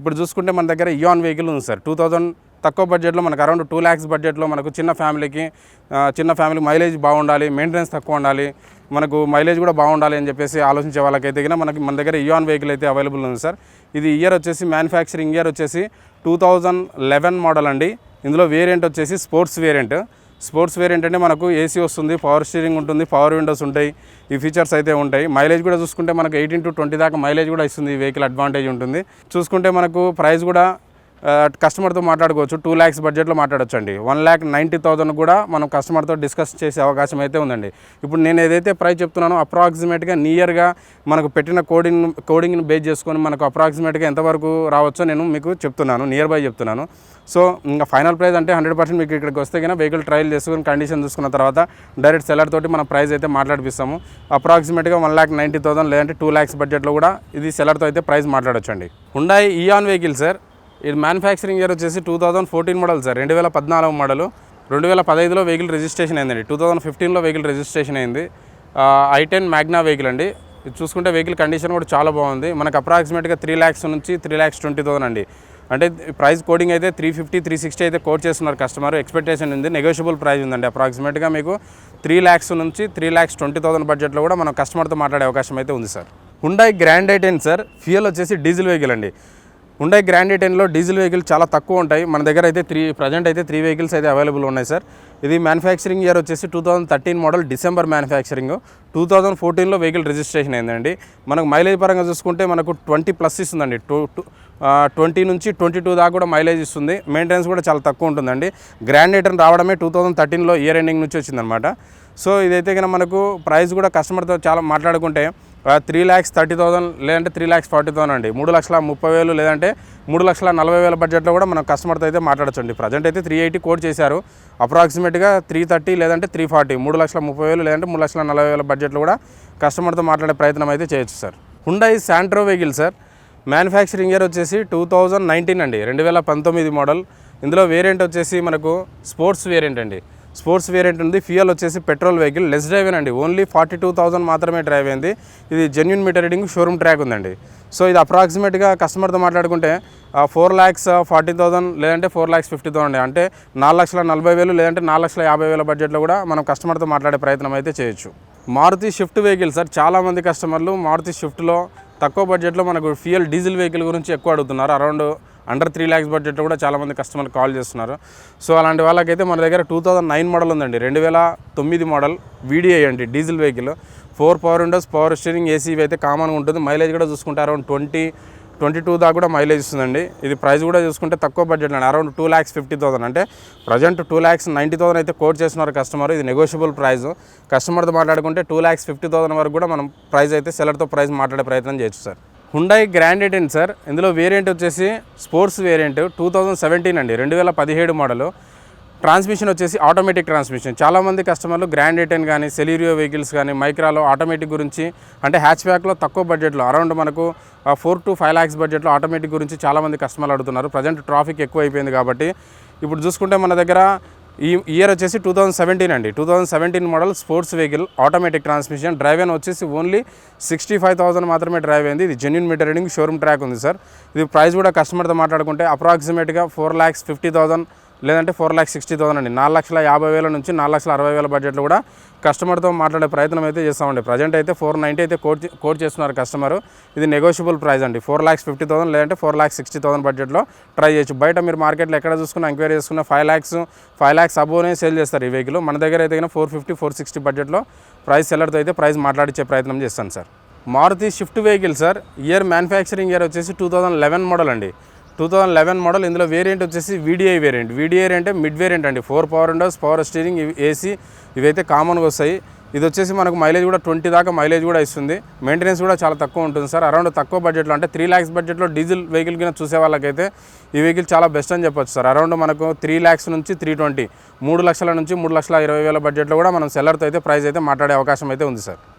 ఇప్పుడు చూసుకుంటే మన దగ్గర ఇయాన్ వెహికల్ ఉంది సార్. 2000 తక్కువ బడ్జెట్లో మనకు అరౌండ్ 2 lakhs బడ్జెట్లో మనకు చిన్న ఫ్యామిలీ మైలేజ్ బాగుండాలి, మెయింటెనెన్స్ తక్కువ ఉండాలి, మనకు మైలేజ్ కూడా బాగుండాలి అని చెప్పేసి ఆలోచించే వాళ్ళకైతే మన దగ్గర ఇయాన్ వెహికల్ అయితే అవైలబుల్ ఉంది సార్. ఇది ఇయర్ వచ్చేసి మ్యానుఫ్యాక్చరింగ్ ఇయర్ వచ్చేసి 2011 మోడల్ అండి. ఇందులో వేరియంట్ వచ్చేసి స్పోర్ట్స్ వేరియంట్ అంటే మనకు ఏసీ వస్తుంది, పవర్ స్టీరింగ్ ఉంటుంది, పవర్ విండోస్ ఉంటాయి, ఈ ఫీచర్స్ అయితే ఉంటాయి. మైలేజ్ కూడా చూసుకుంటే మనకు 18 to 20 దాకా మైలేజ్ కూడా ఇస్తుంది. ఈ వెహికల్ అడ్వాంటేజ్ ఉంటుంది. చూసుకుంటే మనకు ప్రైస్ కూడా కస్టమర్తో మాట్లాడుకోవచ్చు. 2 lakhs బడ్జెట్లో మాట్లాడొచ్చు అండి. 1,90,000 కూడా మనం కస్టమర్తో డిస్కస్ చేసే అవకాశం అయితే ఉందండి. ఇప్పుడు నేను ఏదైతే ప్రైస్ చెప్తున్నానో అప్రాక్సిమేట్గా నియర్గా మనకు పెట్టిన కోడింగ్ని బేస్ చేసుకొని మనకు అప్రాక్సిమేట్గా ఎంతవరకు రావచ్చో నేను మీకు చెప్తున్నాను, నియర్ బై చెప్తున్నాను. సో ఇంకా ఫైనల్ ప్రైస్ అంటే 100% మీకు ఇక్కడికి వస్తే కన్నా వెహికల్ ట్రయల్ చేసుకుని కండిషన్ చూసుకున్న తర్వాత డైరెక్ట్ సెల్లర్ తోటి మనం ప్రైస్ అయితే మాట్లాడిపిస్తాము. అప్రాక్సిమేట్గా 1,90,000 లేదంటే 2 lakhs బడ్జెట్లో కూడా ఇది సెల్లర్తో అయితే ప్రైస్ మాట్లాడొచ్చండి. Hyundai Eon vehicle sir. ఇది మ్యానుఫ్యాక్చరింగ్ ఇయర్ వచ్చేసి 2014 మోడల్ సార్. 2014 మోడల్. 2015లో వెహికల్ రిజిస్ట్రేషన్ అయిందండి. 2015లో వెహికల్ రిజిస్ట్రేషన్ అయింది. i10 మ్యాగ్నా వెహికల్ అండి. ఇది చూసుకుంటే వెహికల్ కండిషన్ కూడా చాలా బాగుంది. మనకు అప్రాక్సిమేట్గా 3 lakhs నుంచి 3,20,000 అండి. అంటే ప్రైస్ కోడింగ్ అయితే 350, 360 అయితే కోట్ చేస్తున్నారు కస్టమర్. ఎక్స్పెక్టేషన్ ఉంది, నెగోషియబుల్ ప్రైస్ ఉందండి. అప్రాక్సిమేట్గా మీకు 3 lakhs నుంచి 3,20,000 బడ్జెట్లో కూడా మనం కస్టమర్తో మాట్లాడే అవకాశం అయితే ఉంది sir. Hyundai grand i10 sir. Fuel వచ్చేసి డీజిల్ వెహికల్ అండి. హుండాయ్ గ్రాండ్ i10లో డీజిల్ వెహికల్ చాలా తక్కువ ఉంటాయి. మన దగ్గర అయితే ప్రజెంట్ అయితే 3 వెహికల్స్ అయితే అవైలబుల్ ఉన్నాయి సార్. ఇది మ్యానుఫ్యాక్చరింగ్ ఇయర్ వచ్చేసి 2013 మోడల్, డిసెంబర్ మ్యానుఫ్యాక్చరింగ్. 2014లో వెహికల్ రిజిస్ట్రేషన్ అయిందండి. మనకు మైలేజ్ పరంగా చూసుకుంటే మనకు 20+ ఇస్తుందండి. 20 నుంచి 22 దాకా కూడా మైలేజ్ ఇస్తుంది. మెయింటెనెన్స్ కూడా చాలా తక్కువ ఉంటుందండి. గ్రాండ్ i10 రావడమే 2013లో ఇయర్ ఎండింగ్ నుంచి వచ్చిందనమాట. సో ఇదైతే కనుక మనకు ప్రైస్ కూడా కస్టమర్తో చాలా మాట్లాడుకుంటే 3,30,000 లేదంటే 3,40,000 అండి. 3,30,000 లేదంటే 3,40,000 బడ్జెట్లో కూడా మనం కస్టమర్తో అయితే మాట్లాడచ్చండి. ప్రజెంట్ అయితే 380 కోట్ చేశారు. అప్రాక్సిమేట్గా 330 లేదంటే 340, 3,30,000 లేదంటే 3,40,000 బడ్జెట్లో కూడా కస్టమర్తో మాట్లాడే ప్రయత్నం అయితే చేయొచ్చు sir. Hyundai Santro vehicle sir. Manufacturing year వచ్చేసి 2019 అండి. 2019 మోడల్. ఇందులో వేరియంట్ వచ్చేసి మనకు స్పోర్ట్స్ వేరియంట్ అండి. స్పోర్ట్స్ వేరియంట్ ఉంది. ఫ్యూయల్ వచ్చేసి పెట్రోల్ వెహికల్. లెస్ డ్రైవ్ అండి. ఓన్లీ 42,000 మాత్రమే డ్రైవ్ అయింది. ఇది genuine meter reading, showroom track ఉందండి. సో ఇది అప్రాక్సిమేట్గా కస్టమర్తో మాట్లాడుకుంటే 4,40,000 లేదంటే 4,50,000 అంటే 4,40,000 లేదంటే 4,50,000 బడ్జెట్లో కూడా మనం కస్టమర్తో మాట్లాడే ప్రయత్నం అయితే చేయొచ్చు. Maruti shift vehicle sir. చాలామంది కస్టమర్లు మారుతి షిఫ్ట్లో తక్కువ బడ్జెట్లో మనకు ఫ్యూయల్ డీజిల్ వెహికల్ గురించి ఎక్కువ అడుగుతున్నారు. అరౌండ్ అండర్ 3 lakhs బడ్జెట్లో కూడా చాలామంది కస్టమర్లు కాల్ చేస్తున్నారు. సో అలాంటి వాళ్ళకైతే మన దగ్గర 2009 మోడల్ ఉందండి. 2009 మోడల్ VDI అండి. Diesel vehicle. 4 power Windows, power steering, AC ఇవి అయితే కామన్గా ఉంటుంది. మైలేజ్ కూడా చూసుకుంటే అరౌండ్ 22 దాకా కూడా మైలేజ్ ఇస్తుందండి. ఇది ప్రైస్ కూడా చూసుకుంటే తక్కువ బడ్జెట్లో అండి. అరౌండ్ 2,50,000 అంటే ప్రజెంట్ 2,90,000 అయితే కోట్ చేస్తున్నారు కస్టమర్. ఇది నెగోషియబుల్ ప్రైస్. కస్టమర్తో మాట్లాడుకుంటే 2,50,000 వరకు కూడా మనం ప్రైస్ అయితే సెల్లర్తో ప్రైస్ మాట్లాడే ప్రయత్నం చేయొచ్చు sir. Hyundai grand i10 sir. ఇందులో వేరియంట్ వచ్చేసి స్పోర్ట్స్ వేరియంట్. 2017 అండి. 2017 మోడల్. ట్రాన్స్మిషన్ వచ్చేసి ఆటోమేటిక్ ట్రాన్స్మిషన్. చాలామంది కస్టమర్లు గ్రాండ్ i10 కానీ, సెలీరియో వెహికల్స్ కానీ, మైక్రాలో ఆటోమేటిక్ గురించి అంటే హ్యాచ్ బ్యాక్లో తక్కువ బడ్జెట్లో అరౌండ్ మనకు 4 to 5 lakhs బడ్జెట్లో ఆటోమేటిక్ గురించి చాలామంది కస్టమర్లు అడుగుతున్నారు. ప్రజెంట్ ట్రాఫిక్ ఎక్కువ అయిపోయింది కాబట్టి ఇప్పుడు చూసుకుంటే మన దగ్గర ఈ ఇయర్ వచ్చేసి 2017 అండి. 2017 model sports vehicle, automatic transmission. Drive అయిన వచ్చేసి ఓన్లీ 65,000 మాత్రమే డ్రైవ్ అయింది. ఇది genuine meter reading, showroom track ఉంది సార్. ఇది ప్రైస్ కూడా కస్టమర్తో మాట్లాడుకుంటే అప్రాక్సిమేట్గా 4,50,000 లేదంటే 4,60,000 అండి. 4,50,000 నుంచి 4,60,000 బడ్జెట్లో కూడా కస్టమర్తో మాట్లాడే ప్రయత్నం అయితే చేస్తామండి. ప్రజెంట్ అయితే 490 అయితే కోట్ చేస్తున్నారు కస్టమర్. ఇది నెగోషియబుల్ ప్రైస్ అండి. 4,50,000 లేదంటే 4,60,000 బడ్జెట్లో ట్రై చేయొచ్చు. బయట మీరు మార్కెట్లో ఎక్కడ చూసుకున్నా, ఎంక్వైరీ చేసుకున్న 5 lakhs అబోనే సేల్ చేస్తారు ఈ వెహికల్. మన దగ్గర అయితే 450, 460 బడ్జెట్లో ప్రైస్ సెల్లర్తో అయితే ప్రైస్ మాట్లాడించే ప్రయత్నం చేస్తాను sir. Maruti shift vehicle sir. Year manufacturing year వచ్చేసి 2011 మోడల్ అండి. 2011 మోడల్. ఇందులో వేరియంట్ వచ్చేసి VDI వేరియంట్. VDI అంటే మిడ్ వేరియంట్ అండి. 4 power Windows, power steering, AC ఇవైతే కామన్గా వస్తాయి. ఇది వచ్చేసి మనకు మైలేజ్ కూడా 20 దాకా మైలేజ్ కూడా ఇస్తుంది. మెయింటెనెన్స్ కూడా చాలా తక్కువ ఉంటుంది సార్. అరౌండ్ తక్కువ బడ్జెట్లో అంటే 3 lakhs బడ్జెట్లో డీజిల్ వెహికల్ కింద చూసే వాళ్ళకైతే ఈ వెహికల్ చాలా బెస్ట్ అని చెప్పొచ్చు సార్. అరౌండ్ మనకు 3 lakhs నుంచి 320, 3 లక్షల నుంచి 3,20,000 బడ్జెట్లో కూడా మనం సెల్లర్తో అయితే ప్రైస్ అయితే మాట్లాడే అవకాశం అయితే ఉంది సార్.